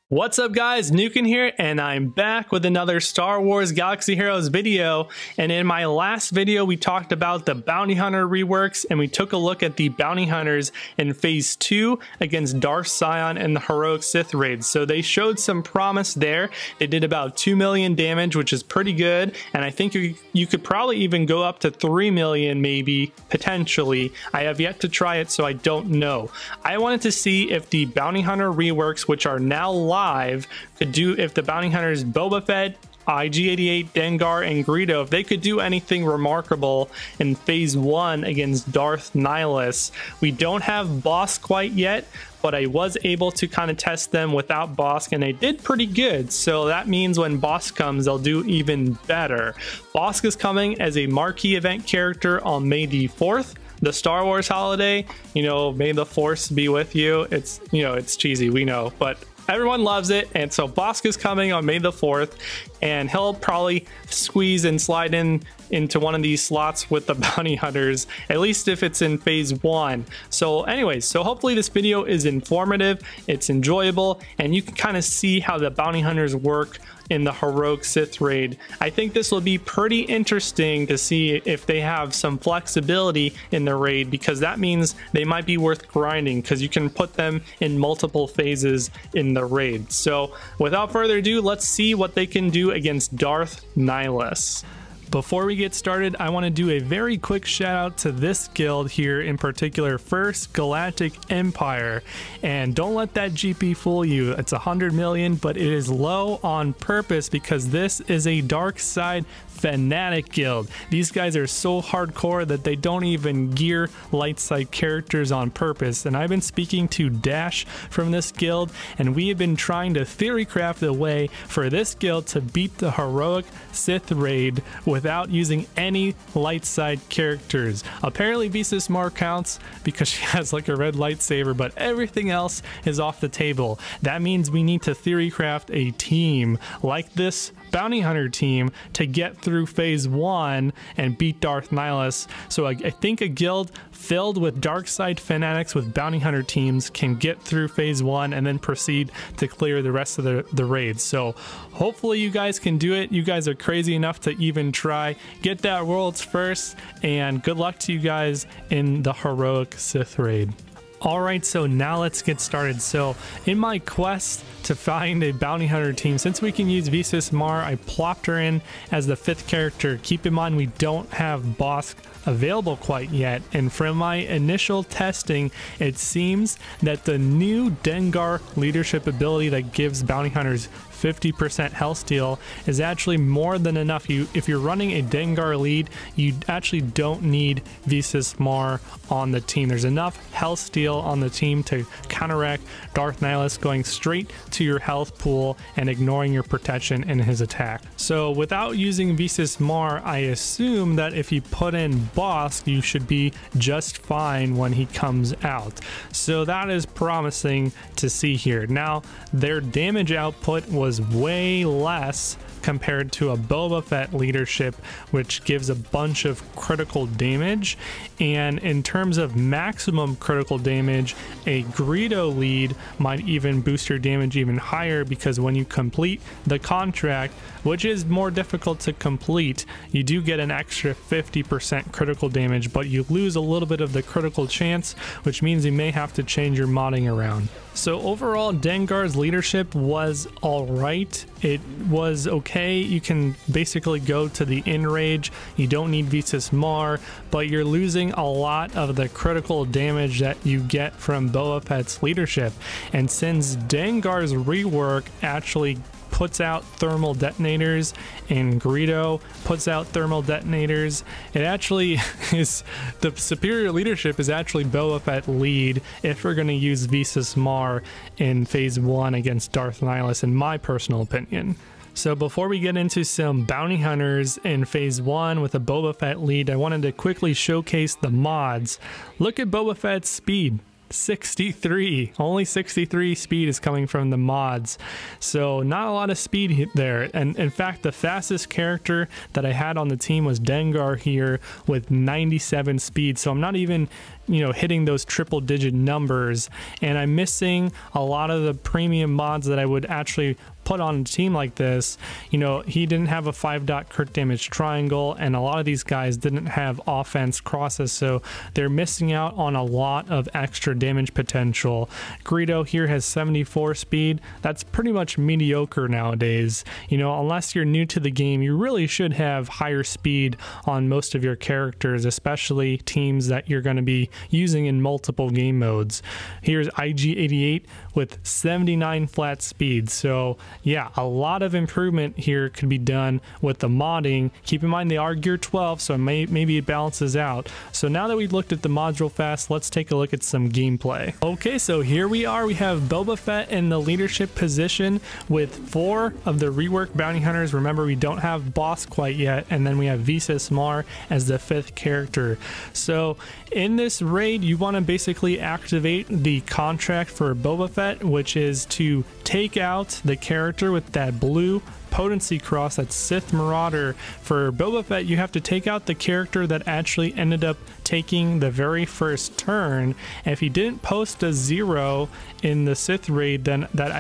What's up guys, Nukin here, and I'm back with another Star Wars Galaxy Heroes video. And in my last video we talked about the bounty hunter reworks, and we took a look at the bounty hunters in phase 2 against Darth Sion and the heroic Sith raids. So they showed some promise there. They did about 2 million damage, which is pretty good, and I think you could probably even go up to 3 million, maybe, potentially. I have yet to try it, so I don't know. I wanted to see if the bounty hunter reworks, which are now live, could do, if the bounty hunters Boba Fett, IG-88, Dengar, and Greedo, if they could do anything remarkable in phase 1 against Darth Nihilus. We don't have Bosk quite yet, but I was able to kind of test them without Bosk, and they did pretty good. So that means when Bosk comes, they'll do even better. Bosk is coming as a marquee event character on May the 4th. The Star Wars holiday, you know, may the Force be with you. It's, you know, it's cheesy, we know, but everyone loves it. And so Bosk is coming on May the 4th, and he'll probably squeeze and slide into one of these slots with the bounty hunters, at least if it's in phase 1. So anyways, so hopefully this video is informative, it's enjoyable, and you can kind of see how the bounty hunters work in the heroic Sith raid. I think this will be pretty interesting to see if they have some flexibility in the raid, because that means they might be worth grinding, because you can put them in multiple phases in the raid. So without further ado, let's see what they can do against Darth Nihilus. Before we get started, I want to do a very quick shout out to this guild here in particular, First Galactic Empire. And don't let that GP fool you. It's 100 million, but it is low on purpose because this is a dark side fanatic guild. These guys are so hardcore that they don't even gear light side characters on purpose. And I've been speaking to Dash from this guild, and we have been trying to theory craft a way for this guild to beat the heroic Sith raid without using any light side characters. Apparently Visas Mar counts because she has like a red lightsaber, but everything else is off the table. That means we need to theory craft a team like this bounty hunter team to get through phase 1 and beat Darth Nihilus. So I think a guild filled with dark side fanatics with bounty hunter teams can get through phase 1 and then proceed to clear the rest of the raids. So hopefully you guys can do it. You guys are crazy enough to even try. Get that world's first, and good luck to you guys in the heroic Sith raid. Alright, so now let's get started. So in my quest to find a bounty hunter team, since we can use Visas Mar, I plopped her in as the 5th character. Keep in mind we don't have Bosk available quite yet, and from my initial testing it seems that the new Dengar leadership ability that gives bounty hunters 50% health steal is actually more than enough. If you're running a Dengar lead, you actually don't need Visas Mar on the team. There's enough health steal on the team to counteract Darth Nihilus going straight to your health pool and ignoring your protection in his attack. So without using Visas Mar, I assume that if you put in Bosk, you should be just fine when he comes out. So that is promising to see here. Now, their damage output was way less compared to a Boba Fett leadership, which gives a bunch of critical damage. And in terms of maximum critical damage, a Greedo lead might even boost your damage even higher, because when you complete the contract, which is more difficult to complete, you do get an extra 50% critical damage, but you lose a little bit of the critical chance, which means you may have to change your modding around. So overall, Dengar's leadership was alright. It was okay. You can basically go to the enrage. You don't need Visas Mar, but you're losing a lot of the critical damage that you get from Boba Fett's leadership. And since Dengar's rework actually puts out thermal detonators and Greedo puts out thermal detonators, it actually is, the superior leadership is actually Boba Fett lead if we're going to use Visas Mar in phase 1 against Darth Nihilus, in my personal opinion. So before we get into some bounty hunters in phase 1 with a Boba Fett lead, I wanted to quickly showcase the mods. Look at Boba Fett's speed. 63. Only 63 speed is coming from the mods, so not a lot of speed there. And in fact, the fastest character that I had on the team was Dengar here with 97 speed, so I'm not even, you know, hitting those triple digit numbers, and I'm missing a lot of the premium mods that I would actually put on a team like this. You know, he didn't have a 5-dot crit damage triangle, and a lot of these guys didn't have offense crosses, so they're missing out on a lot of extra damage potential. Greedo here has 74 speed. That's pretty much mediocre nowadays. You know, unless you're new to the game, you really should have higher speed on most of your characters, especially teams that you're going to be using in multiple game modes. Here's IG88 with 79 flat speed, so yeah, a lot of improvement here could be done with the modding. Keep in mind they are Gear 12, so maybe it balances out. So now that we've looked at the mods real fast, let's take a look at some gameplay. Okay, so here we are. We have Boba Fett in the leadership position with 4 of the reworked bounty hunters. Remember, we don't have Boss quite yet, and then we have Visas Mar as the 5th character. So in this raid, you want to basically activate the contract for Boba Fett, which is to take out the character with that blue potency cross, that's Sith Marauder. For Boba Fett, you have to take out the character that actually ended up taking the very first turn. And if he didn't post a 0 in the Sith raid, then that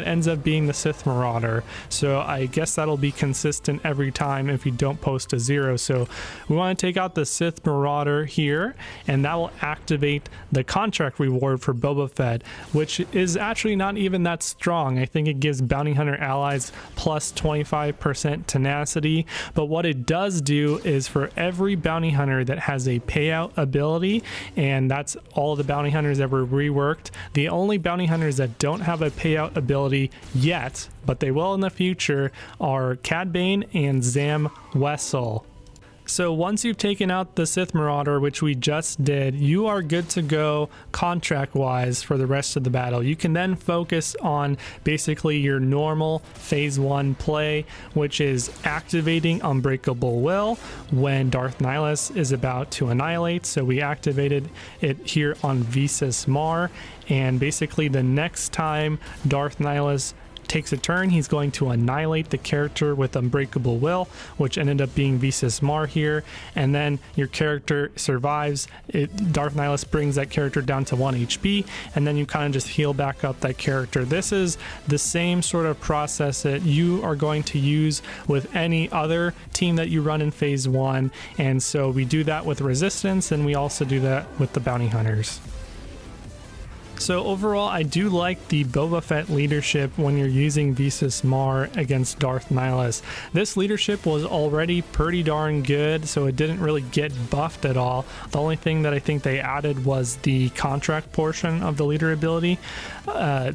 ends up being the Sith Marauder. So I guess that'll be consistent every time if you don't post a 0. So we want to take out the Sith Marauder here, and that will activate the contract reward for Boba Fett, which is actually not even that strong. I think it gives bounty hunter allies plus 25% tenacity, but what it does do is for every bounty hunter that has a payout ability, and that's all the bounty hunters that were reworked, the only bounty hunters that don't have a payout ability yet, but they will in the future, are Cad Bane and Zam Wessel. So once you've taken out the Sith Marauder, which we just did, you are good to go contract wise for the rest of the battle. You can then focus on basically your normal phase 1 play, which is activating Unbreakable Will when Darth Nihilus is about to annihilate. So we activated it here on Visas Mar, and basically the next time Darth Nihilus takes a turn, he's going to annihilate the character with Unbreakable Will, which ended up being Visas Mar here, and then your character survives. Darth Nihilus brings that character down to 1 HP, and then you kind of just heal back up that character. This is the same sort of process that you are going to use with any other team that you run in phase 1, and so we do that with Resistance, and we also do that with the bounty hunters. So overall, I do like the Boba Fett leadership when you're using Visas Mar against Darth Nihilus. This leadership was already pretty darn good, so it didn't really get buffed at all. The only thing that I think they added was the contract portion of the leader ability.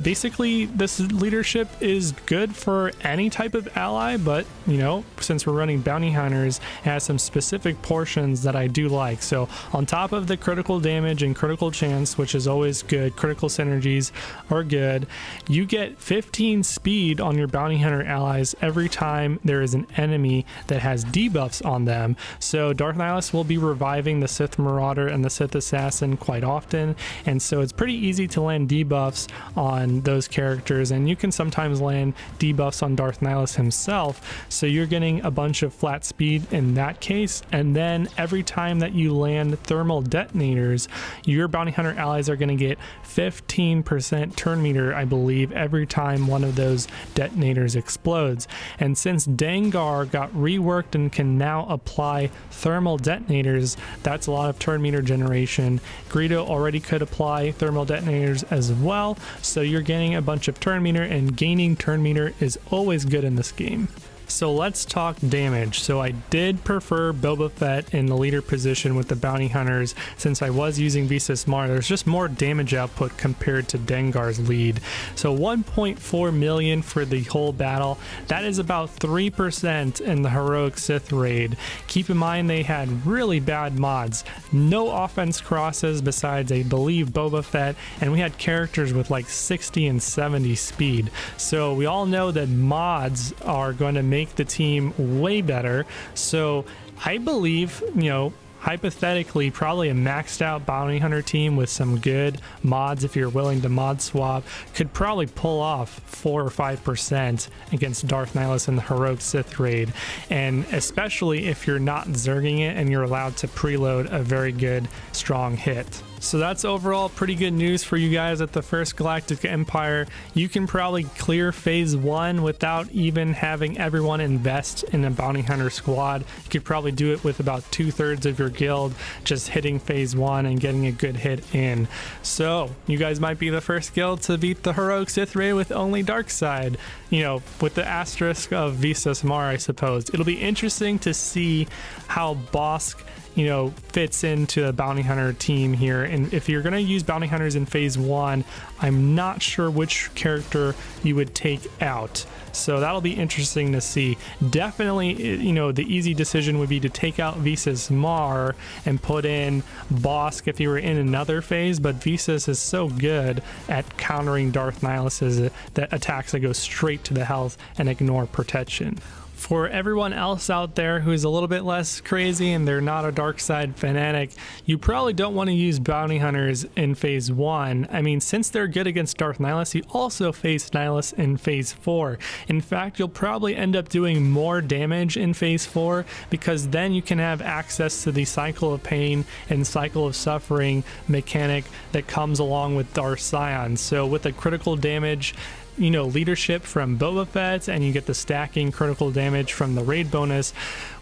Basically, this leadership is good for any type of ally, but, you know, since we're running bounty hunters, it has some specific portions that I do like. So on top of the critical damage and critical chance, which is always good, critical synergies are good, you get 15 speed on your bounty hunter allies every time there is an enemy that has debuffs on them. So Darth Nihilus will be reviving the Sith Marauder and the Sith Assassin quite often, and so it's pretty easy to land debuffs on those characters, and you can sometimes land debuffs on Darth Nihilus himself, so you're getting a bunch of flat speed in that case. And then every time that you land thermal detonators, your bounty hunter allies are going to get 15% turn meter, I believe, every time one of those detonators explodes. And since Dengar got reworked and can now apply thermal detonators, that's a lot of turn meter generation. Greedo already could apply thermal detonators as well, so you're getting a bunch of turn meter, and gaining turn meter is always good in this game. So let's talk damage. So I did prefer Boba Fett in the leader position with the bounty hunters since I was using Visas Mar. There's just more damage output compared to Dengar's lead. So 1.4 million for the whole battle. That is about 3% in the Heroic Sith raid. Keep in mind they had really bad mods. No offense crosses besides, I believe, Boba Fett, and we had characters with like 60 and 70 speed. So we all know that mods are going to make the team way better. So I believe, you know, hypothetically, probably a maxed out bounty hunter team with some good mods, if you're willing to mod swap, could probably pull off 4 or 5% against Darth Nihilus in the heroic Sith raid, and especially if you're not zerging it and you're allowed to preload a very good strong hit. So that's overall pretty good news for you guys at the First Galactic Empire. You can probably clear phase 1 without even having everyone invest in a bounty hunter squad. You could probably do it with about 2/3 of your guild just hitting phase 1 and getting a good hit in. So you guys might be the first guild to beat the heroic Sith raid with only dark side, you know, with the asterisk of Visas Mar, I suppose. It'll be interesting to see how Bosk, you know, fits into a bounty hunter team here. And if you're going to use bounty hunters in phase 1, I'm not sure which character you would take out, so that'll be interesting to see. Definitely, you know, the easy decision would be to take out Visas Mar and put in Bosk if you were in another phase, but Visas is so good at countering Darth Nihilus' that attacks that go straight to the health and ignore protection. For everyone else out there who's a little bit less crazy and they're not a dark side fanatic, you probably don't want to use bounty hunters in phase 1. I mean, since they're good against Darth Nihilus, you also face Nihilus in phase 4. In fact, you'll probably end up doing more damage in phase 4 because then you can have access to the Cycle of Pain and Cycle of Suffering mechanic that comes along with Darth Sion. So with a critical damage, you know, leadership from Boba Fett, and you get the stacking critical damage from the raid bonus.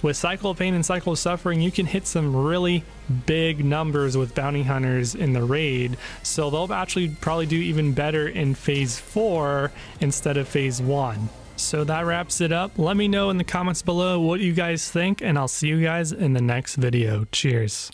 With Cycle of Pain and Cycle of Suffering, you can hit some really big numbers with bounty hunters in the raid, so they'll actually probably do even better in phase 4 instead of phase 1. So that wraps it up. Let me know in the comments below what you guys think, and I'll see you guys in the next video. Cheers.